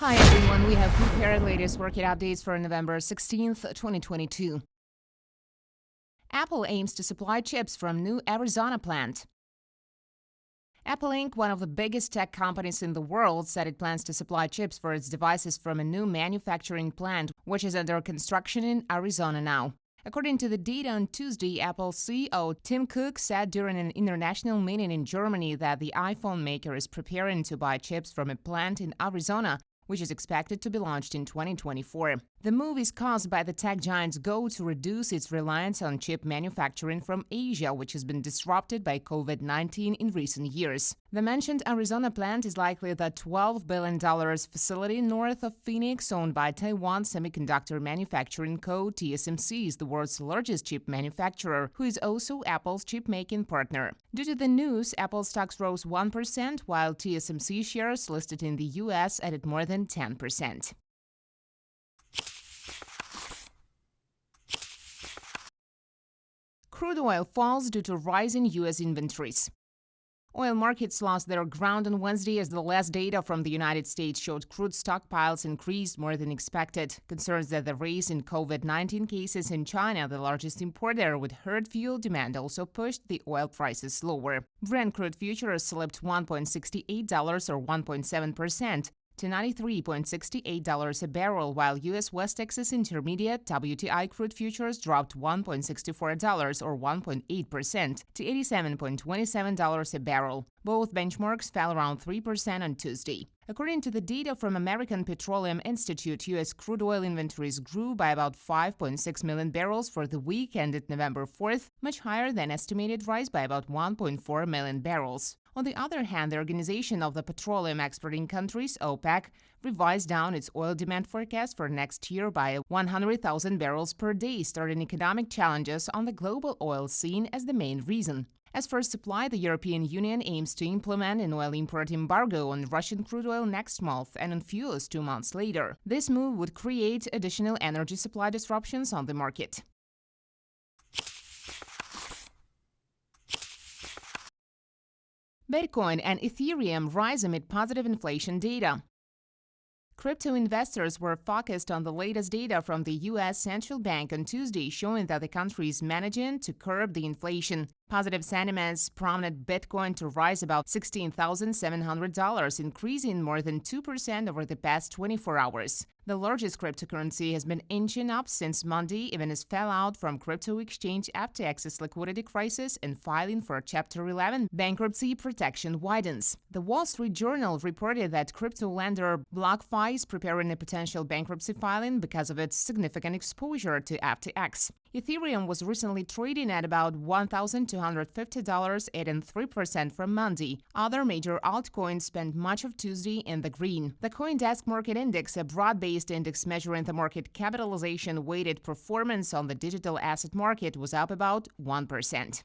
Hi everyone, we have prepared latest market updates for November 16th, 2022. Apple aims to supply chips from new Arizona plant. Apple Inc., one of the biggest tech companies in the world, said it plans to supply chips for its devices from a new manufacturing plant, which is under construction in Arizona now. According to the data on Tuesday, Apple CEO Tim Cook said during an international meeting in Germany that the iPhone maker is preparing to buy chips from a plant in Arizona, which is expected to be launched in 2024. The move is caused by the tech giant's goal to reduce its reliance on chip manufacturing from Asia, which has been disrupted by COVID-19 in recent years. The mentioned Arizona plant is likely the $12 billion facility north of Phoenix, owned by Taiwan Semiconductor Manufacturing Co. TSMC is the world's largest chip manufacturer, who is also Apple's chip-making partner. Due to the news, Apple stocks rose 1%, while TSMC shares listed in the U.S. added more than 10%. Crude oil falls due to rising U.S. inventories. Oil markets lost their ground on Wednesday as the last data from the United States showed crude stockpiles increased more than expected. Concerns that the rise in COVID-19 cases in China, the largest importer, would hurt fuel demand also pushed the oil prices lower. Brent crude futures slipped $1.68 or 1.7%. to $93.68 a barrel, while U.S. West Texas Intermediate WTI crude futures dropped $1.64 or 1.8% to $87.27 a barrel. Both benchmarks fell around 3% on Tuesday. According to the data from American Petroleum Institute, U.S. crude oil inventories grew by about 5.6 million barrels for the week ended November 4th, much higher than estimated rise by about 1.4 million barrels. On the other hand, the Organization of the Petroleum Exporting Countries, OPEC, revised down its oil demand forecast for next year by 100,000 barrels per day, starting economic challenges on the global oil scene as the main reason. As for supply, the European Union aims to implement an oil import embargo on Russian crude oil next month and on fuels 2 months later. This move would create additional energy supply disruptions on the market. Bitcoin and Ethereum rise amid positive inflation data. Crypto investors were focused on the latest data from the U.S. Central Bank on Tuesday, showing that the country is managing to curb the inflation. Positive sentiments prompted Bitcoin to rise about $16,700, increasing more than 2% over the past 24 hours. The largest cryptocurrency has been inching up since Monday, even as fell out from crypto exchange FTX's liquidity crisis and filing for Chapter 11 bankruptcy protection widens. The Wall Street Journal reported that crypto lender BlockFi is preparing a potential bankruptcy filing because of its significant exposure to FTX. Ethereum was recently trading at about $1,250, adding 3% from Monday. Other major altcoins spent much of Tuesday in the green. The CoinDesk Market Index, a broad-based index measuring the market capitalization weighted performance on the digital asset market, was up about 1%.